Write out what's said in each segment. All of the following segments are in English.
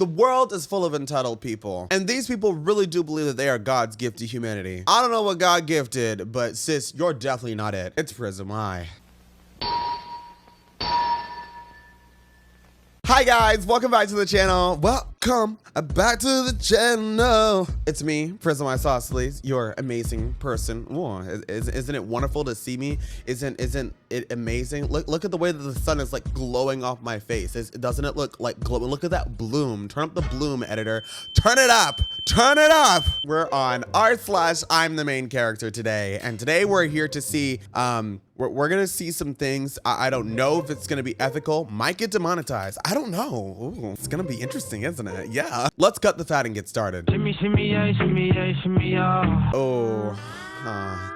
The world is full of entitled people, and these people really do believe that they are God's gift to humanity. I don't know what God gifted, but sis, you're definitely not it. It's Prism. Hi guys, welcome back to the channel. Welcome back to the channel. It's me, Prism Isosceles, your amazing person. Whoa, isn't it wonderful to see me? Isn't it amazing? Look at the way that the sun is like glowing off my face. Doesn't it look like glowing? Look at that bloom. Turn up the bloom, editor. Turn it up. Turn it up. We're on r/I'm the main character today, and today we're here to see we're gonna see some things. I don't know if it's gonna be ethical. Might get demonetized. I don't know. Ooh, it's gonna be interesting, isn't it? Yeah. Let's cut the fat and get started. Oh,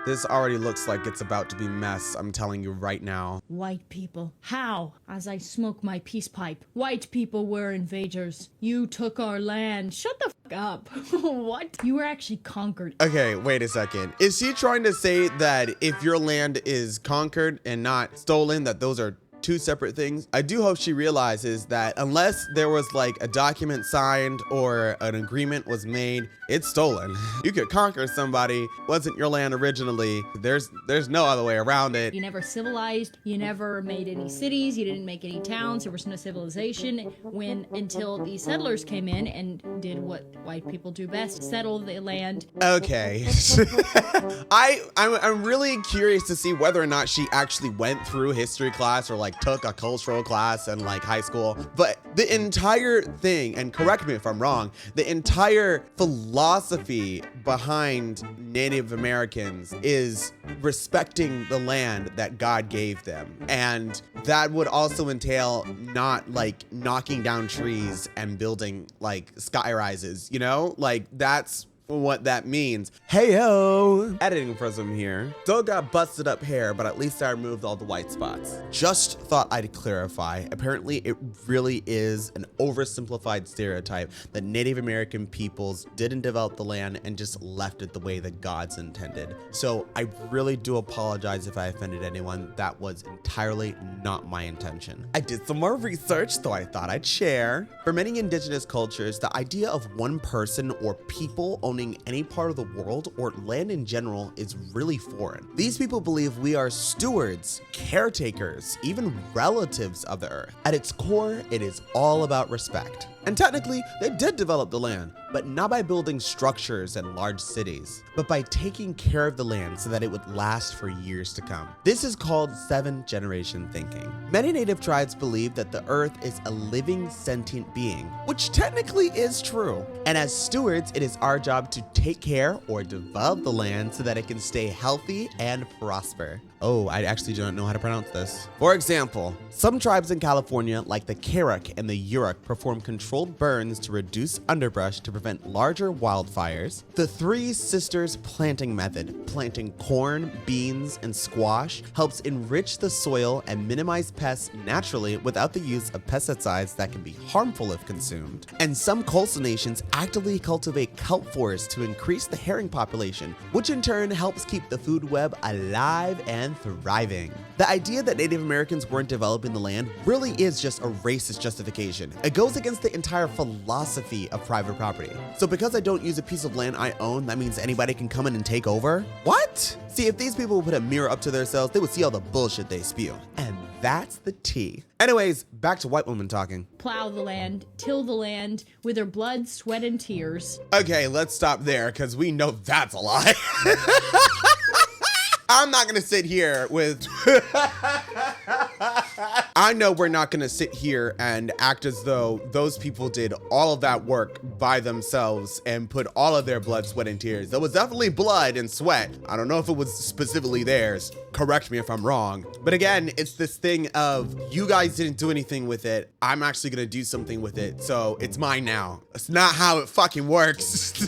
this already looks like it's about to be mess. I'm telling you right now. White people. How? As I smoke my peace pipe. White people were invaders. You took our land. Shut the fuck up. What? You were actually conquered. Okay, wait a second. Is she trying to say that if your land is conquered and not stolen, that those are two separate things? I do hope she realizes that unless there was like a document signed or an agreement was made, it's stolen. You could conquer somebody, wasn't your land originally. There's no other way around it. You never civilized, you never made any cities, you didn't make any towns, there was no civilization until the settlers came in and did what white people do best, settle the land. Okay. I'm really curious to see whether or not she actually went through history class or like took a cultural class in like high school. But the entire thing, and correct me if I'm wrong, the entire philosophy behind Native Americans is respecting the land that God gave them. And that would also entail not like knocking down trees and building like sky rises, you know? Like that's what that means. Hey-o! Editing Prism here. Still got busted up hair, but at least I removed all the white spots. Just thought I'd clarify. Apparently, it really is an oversimplified stereotype that Native American peoples didn't develop the land and just left it the way that God's intended. So I really do apologize if I offended anyone. That was entirely not my intention. I did some more research, though I thought I'd share. For many indigenous cultures, the idea of one person or people owning any part of the world or land in general is really foreign. These people believe we are stewards, caretakers, even relatives of the earth. At its core, it is all about respect. And technically, they did develop the land, but not by building structures and large cities, but by taking care of the land so that it would last for years to come. This is called 7th-generation thinking. Many native tribes believe that the earth is a living, sentient being, which technically is true. And as stewards, it is our job to take care or develop the land so that it can stay healthy and prosper. Oh, I actually don't know how to pronounce this. For example, some tribes in California, like the Karuk and the Yurok, perform controlled burns to reduce underbrush to prevent larger wildfires. The Three Sisters planting method, planting corn, beans, and squash, helps enrich the soil and minimize pests naturally without the use of pesticides that can be harmful if consumed. And some coastal nations actively cultivate kelp forests to increase the herring population, which in turn helps keep the food web alive and thriving. The idea that Native Americans weren't developing the land really is just a racist justification. It goes against the entire philosophy of private property. So because I don't use a piece of land I own, that means anybody can come in and take over? What? See, if these people would put a mirror up to themselves, they would see all the bullshit they spew. And that's the tea. Anyways, back to white women talking. Plow the land, till the land, with their blood, sweat, and tears. Okay, let's stop there, because we know that's a lie. I'm not gonna sit here with I know we're not gonna sit here and act as though those people did all of that work by themselves and put all of their blood, sweat, and tears. There was definitely blood and sweat. I don't know if it was specifically theirs. Correct me if I'm wrong. But again, it's this thing of you guys didn't do anything with it. I'm actually gonna do something with it. So it's mine now. It's not how it fucking works.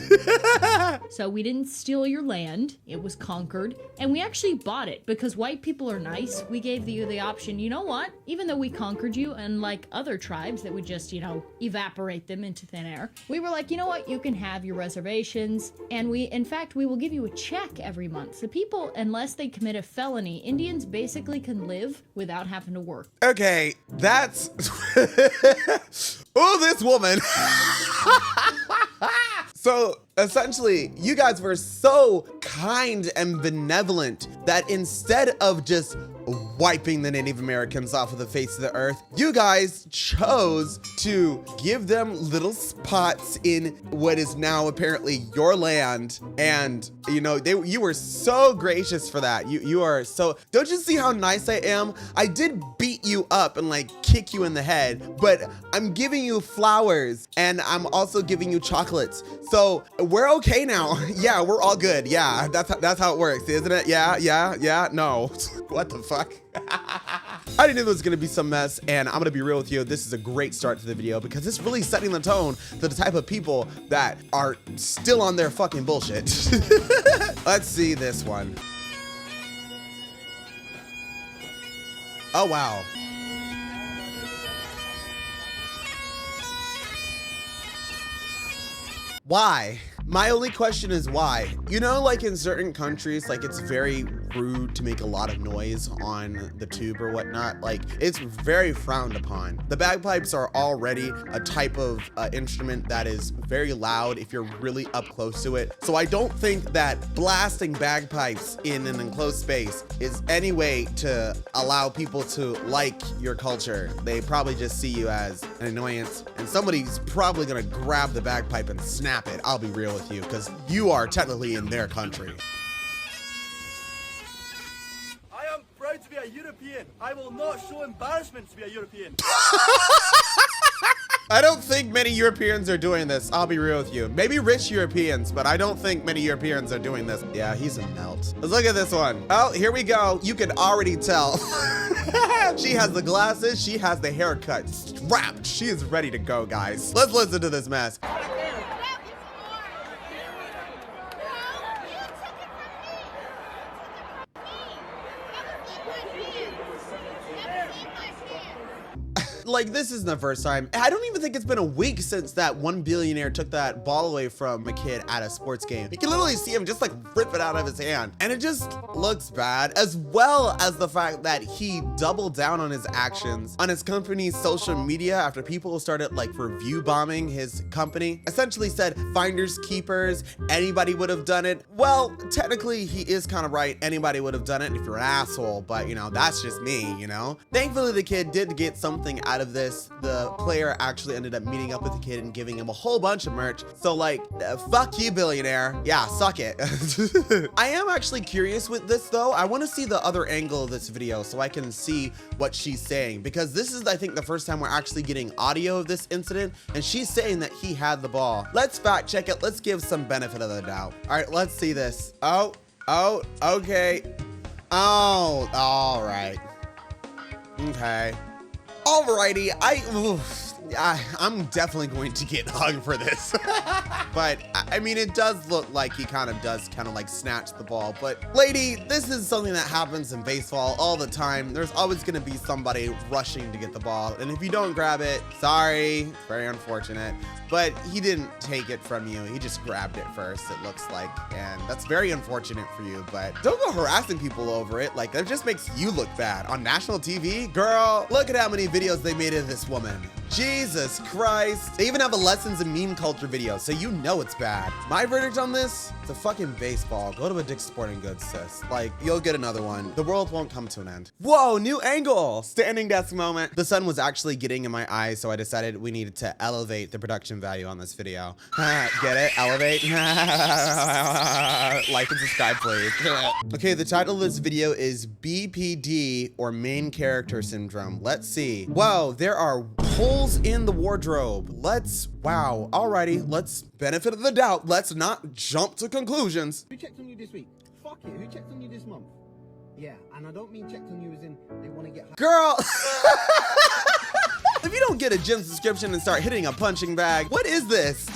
So we didn't steal your land. It was conquered. And we actually bought it because white people are nice. We gave you the option, you know what? Even even though we conquered you, unlike other tribes that would just, you know, evaporate them into thin air, we were like, you know what, you can have your reservations, and in fact, we will give you a check every month. So people, unless they commit a felony, Indians basically can live without having to work. Okay, that's... Oh, this woman. So essentially, you guys were so kind and benevolent that instead of just wiping the Native Americans off of the face of the earth, you guys chose to give them little spots in what is now apparently your land. And you know, you were so gracious for that. You are so, don't you see how nice I am? I did beat you up and like kick you in the head, but I'm giving you flowers and I'm also giving you chocolates. So we're okay now. Yeah, we're all good. Yeah, that's how it works, isn't it? Yeah, no. What the fuck? I didn't know there was gonna be some mess, and I'm gonna be real with you, this is a great start to the video because it's really setting the tone for the type of people that are still on their fucking bullshit. Let's see this one. Oh, wow. Why? My only question is why? You know, like in certain countries, like it's very rude to make a lot of noise on the tube or whatnot. Like it's very frowned upon. The bagpipes are already a type of instrument that is very loud if you're really up close to it. So I don't think that blasting bagpipes in an enclosed space is any way to allow people to like your culture. They probably just see you as an annoyance, and somebody's probably gonna grab the bagpipe and snap it. I'll be real with you, because you are technically in their country. I am proud to be a European. I will not show embarrassment to be a European. I don't think many Europeans are doing this. I'll be real with you. Maybe rich Europeans, but I don't think many Europeans are doing this. Yeah, he's a melt. Let's look at this one. Oh, here we go. You can already tell. She has the glasses. She has the haircut strapped. She is ready to go, guys. Let's listen to this mess. Like, this isn't the first time. I don't even think it's been a week since that one billionaire took that ball away from a kid at a sports game. You can literally see him just like rip it out of his hand. And it just looks bad, as well as the fact that he doubled down on his actions on his company's social media after people started like review bombing his company. Essentially said, finders keepers, anybody would have done it. Well, technically he is kind of right. Anybody would have done it if you're an asshole, but you know, that's just me, you know? Thankfully the kid did get something out of this. The player actually ended up meeting up with the kid and giving him a whole bunch of merch. So like, fuck you, billionaire. Yeah, suck it. I am actually curious with this though. I want to see the other angle of this video so I can see what she's saying, because this is, I think, the first time we're actually getting audio of this incident, and she's saying that he had the ball. Let's fact check it. Let's give some benefit of the doubt. All right, let's see this. Oh, okay. Oh, all right. Okay. Alrighty, I'm definitely going to get hung for this. But I mean, it does look like he kind of like snatch the ball. But lady, this is something that happens in baseball all the time. There's always gonna be somebody rushing to get the ball. And if you don't grab it, sorry, it's very unfortunate. But he didn't take it from you. He just grabbed it first, it looks like. And that's very unfortunate for you, but don't go harassing people over it. Like, that just makes you look bad. On national TV, girl, look at how many videos they made of this woman. Jesus Christ. They even have a lessons in meme culture video, so you know it's bad. My verdict on this, it's a fucking baseball. Go to a Dick's Sporting Goods, sis. Like, you'll get another one. The world won't come to an end. Whoa, new angle. Standing desk moment. The sun was actually getting in my eyes, so I decided we needed to elevate the production value on this video. Get it? Elevate? Like and subscribe, please. Okay, the title of this video is BPD, or main character syndrome. Let's see. Whoa, there are holes in the wardrobe. Wow. Alrighty, let's benefit of the doubt. Let's not jump to conclusions. Who checked on you this week? Fuck it, who checked on you this month? Yeah, and I don't mean checked on you as in they want to get... Girl! If you don't get a gym subscription and start hitting a punching bag, what is this?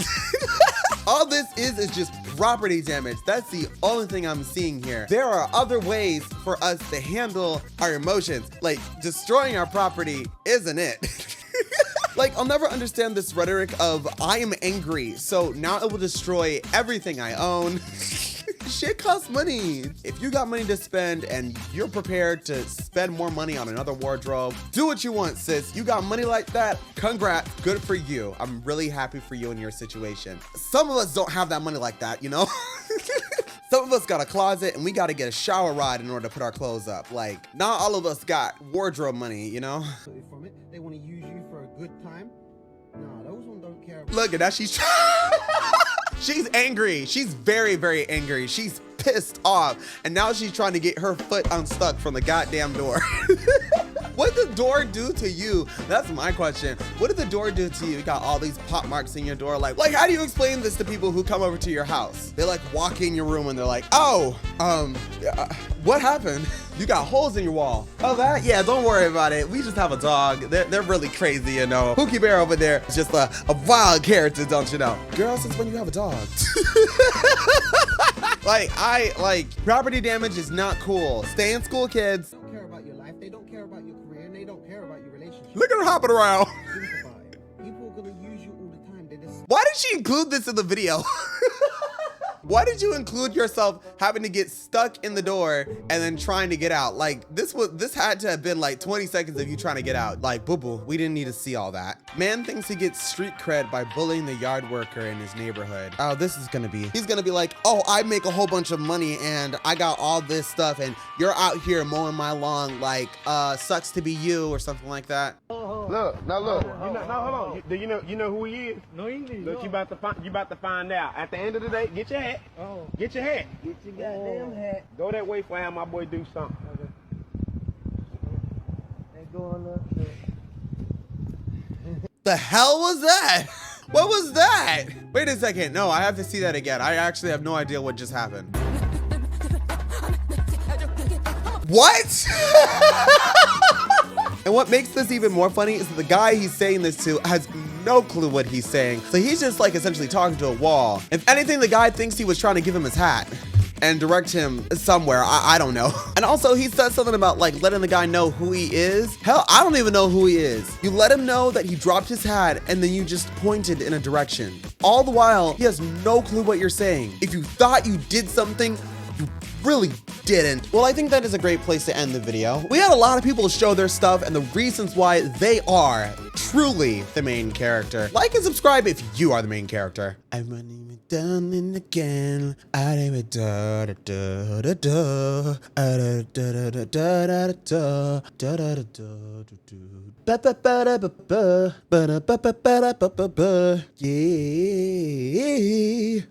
All this is just property damage. That's the only thing I'm seeing here. There are other ways for us to handle our emotions. Like destroying our property isn't it. Like, I'll never understand this rhetoric of I am angry, so now it will destroy everything I own. Shit costs money. If you got money to spend and you're prepared to spend more money on another wardrobe, do what you want, sis. You got money like that, congrats, good for you. I'm really happy for you in your situation. Some of us don't have that money like that, you know? Some of us got a closet and we got to get a shower rod in order to put our clothes up. Like, not all of us got wardrobe money, you know? From it, they want to use you for a good time. Nah, those ones don't care. Look at that, she's she's angry. She's very, very angry. She's pissed off. And now she's trying to get her foot unstuck from the goddamn door. What did the door do to you? That's my question. What did the door do to you? You got all these pop marks in your door. Like how do you explain this to people who come over to your house? They like walk in your room and they're like, oh, what happened? You got holes in your wall. Oh, that? Yeah, don't worry about it. We just have a dog. They're really crazy, you know. Pookie Bear over there is just a wild character, don't you know? Girl, since when you have a dog? Property damage is not cool. Stay in school, kids. They don't care about your life. They don't care about your career, and they don't care about your relationship. Look at her hopping around. Think about it. People are gonna use you all the time. They just Why did she include this in the video? Why did you include yourself having to get stuck in the door and then trying to get out? Like this had to have been like 20 seconds of you trying to get out. Like, boo-boo, we didn't need to see all that. Man thinks he gets street cred by bullying the yard worker in his neighborhood. Oh, he's gonna be like, oh, I make a whole bunch of money and I got all this stuff and you're out here mowing my lawn like, sucks to be you or something like that. Look, now look. Hold on. Do you know who he is? No English. Look, you about to find out. At the end of the day, get your hat. Oh. Get your hat. Get your goddamn hat. Go that way for have my boy do something. Okay. They going up there. The hell was that? What was that? Wait a second. No, I have to see that again. I actually have no idea what just happened. What? And what makes this even more funny is that the guy he's saying this to has no clue what he's saying. So he's just like essentially talking to a wall. If anything, the guy thinks he was trying to give him his hat and direct him somewhere. I don't know. And also he said something about like letting the guy know who he is. Hell, I don't even know who he is. You let him know that he dropped his hat and then you just pointed in a direction. All the while, he has no clue what you're saying. If you thought you did something, you really didn't. Well, I think that is a great place to end the video. We had a lot of people show their stuff and the reasons why they are truly the main character. Like and subscribe if you are the main character. I'm running it down and again. I do it da da da da da da da da da da da da da da. Ba ba ba da ba ba ba ba ba ba ba ba ba. Yeah.